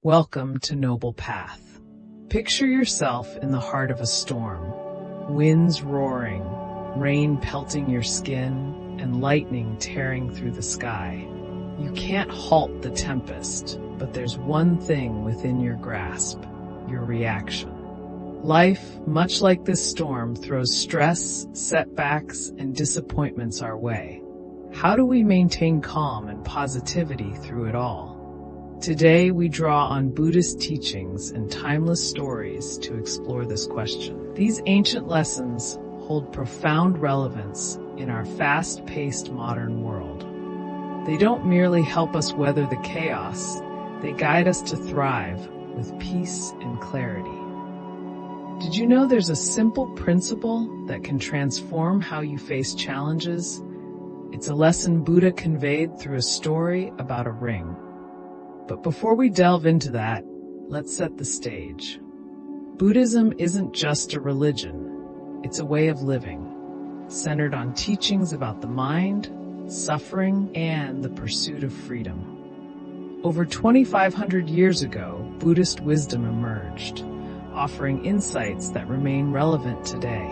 Welcome to Noble Path. Picture yourself in the heart of a storm. Winds roaring, rain pelting your skin, and lightning tearing through the sky. You can't halt the tempest, but there's one thing within your grasp: your reaction. Life, much like this storm, throws stress, setbacks, and disappointments our way. How do we maintain calm and positivity through it all? Today, we draw on Buddhist teachings and timeless stories to explore this question. These ancient lessons hold profound relevance in our fast-paced modern world. They don't merely help us weather the chaos, they guide us to thrive with peace and clarity. Did you know there's a simple principle that can transform how you face challenges? It's a lesson Buddha conveyed through a story about a ring. But before we delve into that, let's set the stage. Buddhism isn't just a religion, it's a way of living, centered on teachings about the mind, suffering, and the pursuit of freedom. Over 2,500 years ago, Buddhist wisdom emerged, offering insights that remain relevant today.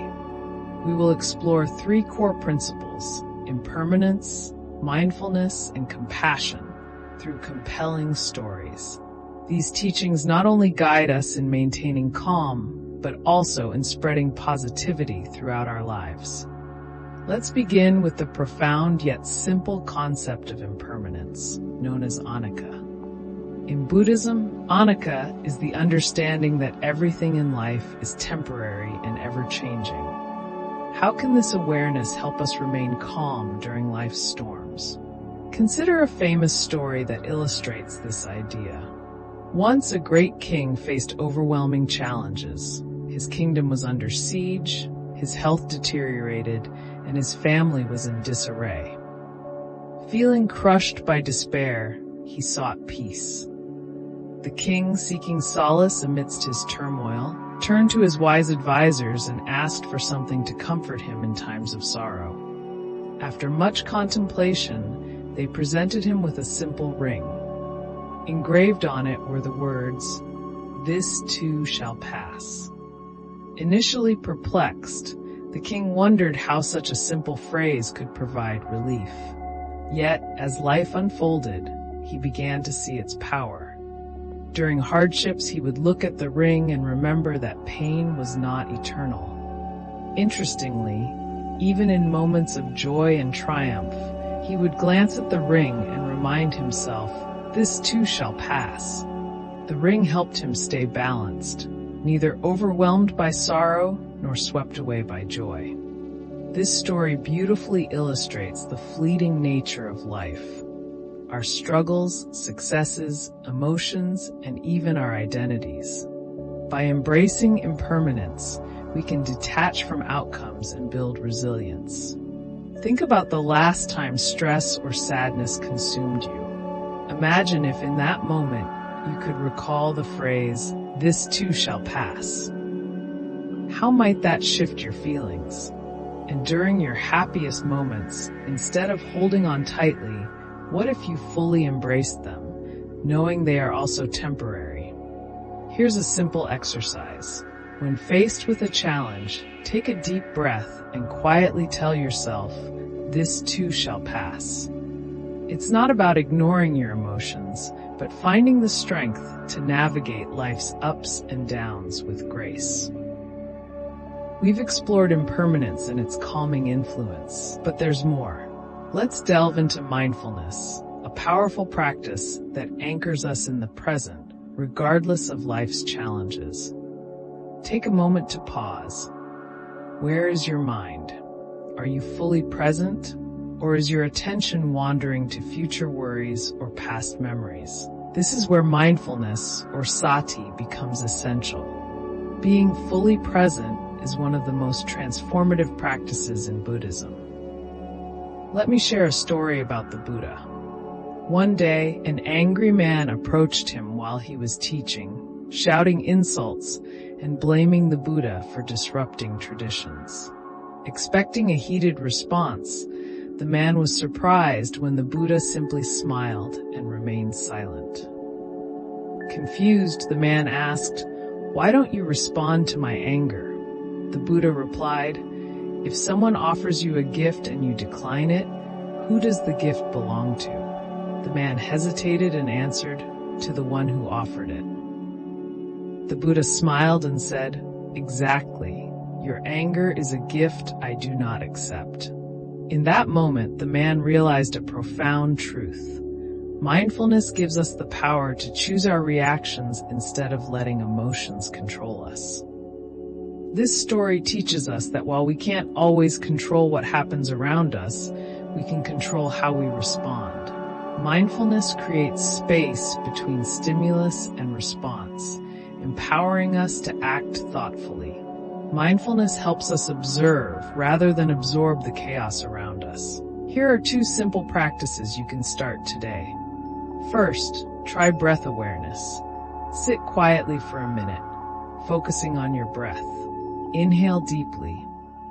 We will explore three core principles: impermanence, mindfulness, and compassion, through compelling stories. These teachings not only guide us in maintaining calm, but also in spreading positivity throughout our lives. Let's begin with the profound yet simple concept of impermanence, known as anicca. In Buddhism, anicca is the understanding that everything in life is temporary and ever-changing. How can this awareness help us remain calm during life's storms? Consider a famous story that illustrates this idea. Once a great king faced overwhelming challenges. His kingdom was under siege, his health deteriorated, and his family was in disarray. Feeling crushed by despair, he sought peace. The king, seeking solace amidst his turmoil, turned to his wise advisors and asked for something to comfort him in times of sorrow. After much contemplation, they presented him with a simple ring. Engraved on it were the words, "This too shall pass." Initially perplexed, the king wondered how such a simple phrase could provide relief. Yet, as life unfolded, he began to see its power. During hardships, he would look at the ring and remember that pain was not eternal. Interestingly, even in moments of joy and triumph, he would glance at the ring and remind himself, "This too shall pass." The ring helped him stay balanced, neither overwhelmed by sorrow nor swept away by joy. This story beautifully illustrates the fleeting nature of life, our struggles, successes, emotions, and even our identities. By embracing impermanence, we can detach from outcomes and build resilience. Think about the last time stress or sadness consumed you. Imagine if in that moment you could recall the phrase, "This too shall pass." How might that shift your feelings? And during your happiest moments, instead of holding on tightly, what if you fully embraced them, knowing they are also temporary? Here's a simple exercise. When faced with a challenge, take a deep breath and quietly tell yourself, "This too shall pass." It's not about ignoring your emotions, but finding the strength to navigate life's ups and downs with grace. We've explored impermanence and its calming influence, but there's more. Let's delve into mindfulness, a powerful practice that anchors us in the present, regardless of life's challenges. Take a moment to pause. Where is your mind? Are you fully present, or is your attention wandering to future worries or past memories? This is where mindfulness, or sati, becomes essential. Being fully present is one of the most transformative practices in Buddhism. Let me share a story about the Buddha. One day, an angry man approached him while he was teaching, shouting insults and blaming the Buddha for disrupting traditions. Expecting a heated response, the man was surprised when the Buddha simply smiled and remained silent. Confused, the man asked, "Why don't you respond to my anger?" The Buddha replied, "If someone offers you a gift and you decline it, who does the gift belong to?" The man hesitated and answered, "To the one who offered it." The Buddha smiled and said, "Exactly. Your anger is a gift I do not accept." In that moment, the man realized a profound truth. Mindfulness gives us the power to choose our reactions instead of letting emotions control us. This story teaches us that while we can't always control what happens around us, we can control how we respond. Mindfulness creates space between stimulus and response, empowering us to act thoughtfully. Mindfulness helps us observe rather than absorb the chaos around us. Here are 2 simple practices you can start today. First, try breath awareness. Sit quietly for a minute, focusing on your breath. Inhale deeply,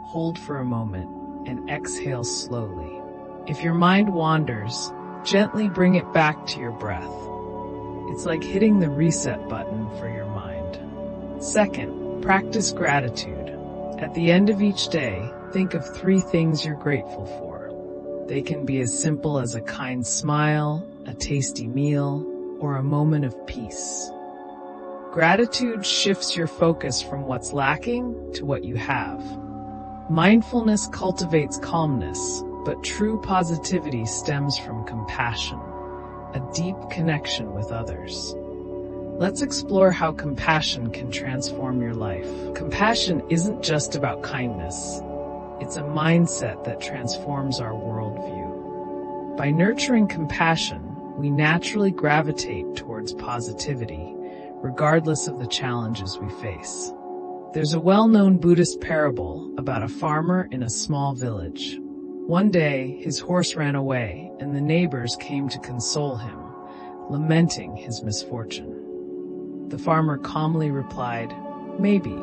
hold for a moment, and exhale slowly. If your mind wanders, gently bring it back to your breath. It's like hitting the reset button for your mind. Second, practice gratitude. At the end of each day, think of 3 things you're grateful for. They can be as simple as a kind smile, a tasty meal, or a moment of peace. Gratitude shifts your focus from what's lacking to what you have. Mindfulness cultivates calmness, but true positivity stems from compassion, a deep connection with others. Let's explore how compassion can transform your life. Compassion isn't just about kindness. It's a mindset that transforms our worldview. By nurturing compassion, we naturally gravitate towards positivity, regardless of the challenges we face. There's a well-known Buddhist parable about a farmer in a small village. One day, his horse ran away, and the neighbors came to console him, lamenting his misfortune. The farmer calmly replied, "Maybe."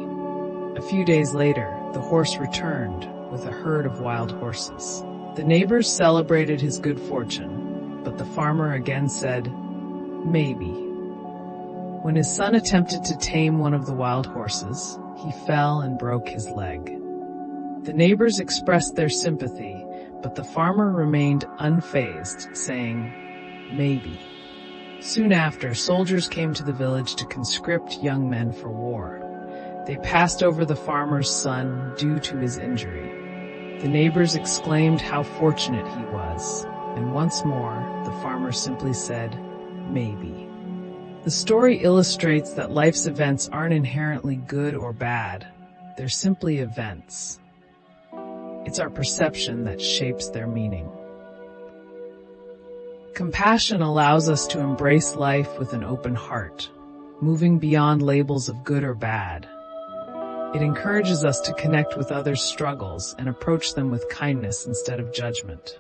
A few days later, the horse returned with a herd of wild horses. The neighbors celebrated his good fortune, but the farmer again said, "Maybe." When his son attempted to tame one of the wild horses, he fell and broke his leg. The neighbors expressed their sympathy, but the farmer remained unfazed, saying, "Maybe." Soon after, soldiers came to the village to conscript young men for war. They passed over the farmer's son due to his injury. The neighbors exclaimed how fortunate he was, and once more, the farmer simply said, "Maybe." The story illustrates that life's events aren't inherently good or bad. They're simply events. It's our perception that shapes their meaning. Compassion allows us to embrace life with an open heart, moving beyond labels of good or bad. It encourages us to connect with others' struggles and approach them with kindness instead of judgment.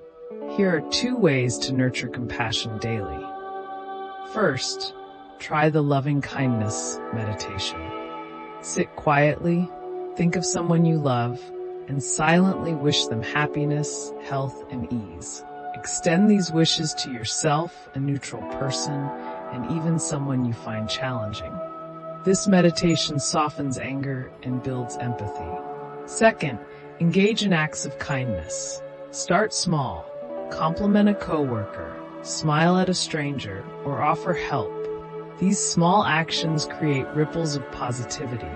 Here are 2 ways to nurture compassion daily. First, try the loving kindness meditation. Sit quietly, think of someone you love, and silently wish them happiness, health, and ease. Extend these wishes to yourself, a neutral person, and even someone you find challenging. This meditation softens anger and builds empathy. Second, engage in acts of kindness. Start small. Compliment a coworker, smile at a stranger, or offer help. These small actions create ripples of positivity.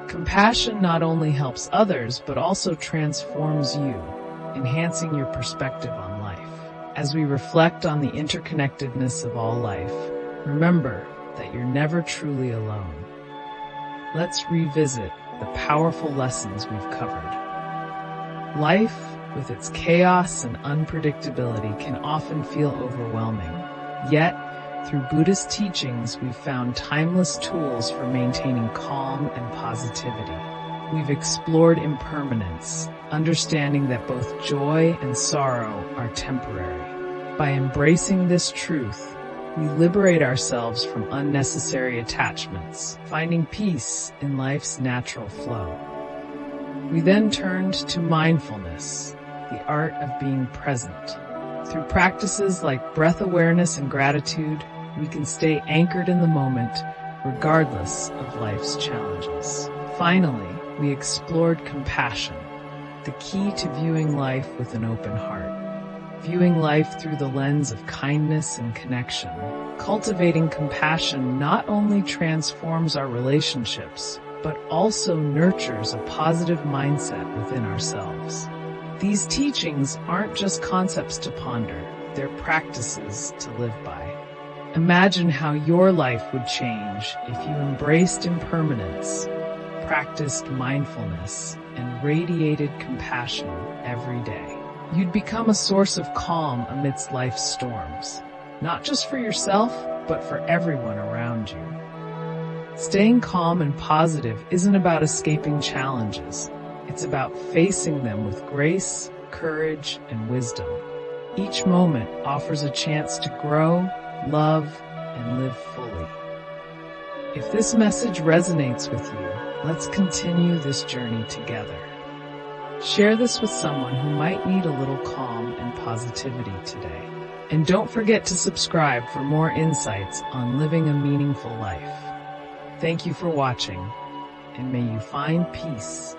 Compassion not only helps others, but also transforms you, enhancing your perspective on life. As we reflect on the interconnectedness of all life, remember that you're never truly alone. Let's revisit the powerful lessons we've covered. Life, with its chaos and unpredictability, can often feel overwhelming. Yet, through Buddhist teachings, we've found timeless tools for maintaining calm and positivity. We've explored impermanence, understanding that both joy and sorrow are temporary. By embracing this truth, we liberate ourselves from unnecessary attachments, finding peace in life's natural flow. We then turned to mindfulness, the art of being present. Through practices like breath awareness and gratitude, we can stay anchored in the moment, regardless of life's challenges. Finally, we explored compassion, the key to viewing life with an open heart. Viewing life through the lens of kindness and connection. Cultivating compassion not only transforms our relationships, but also nurtures a positive mindset within ourselves. These teachings aren't just concepts to ponder, they're practices to live by. Imagine how your life would change if you embraced impermanence, practiced mindfulness, and radiated compassion every day. You'd become a source of calm amidst life's storms, not just for yourself, but for everyone around you. Staying calm and positive isn't about escaping challenges. It's about facing them with grace, courage, and wisdom. Each moment offers a chance to grow, love, and live fully. If this message resonates with you, let's continue this journey together. Share this with someone who might need a little calm and positivity today. And don't forget to subscribe for more insights on living a meaningful life. Thank you for watching, and may you find peace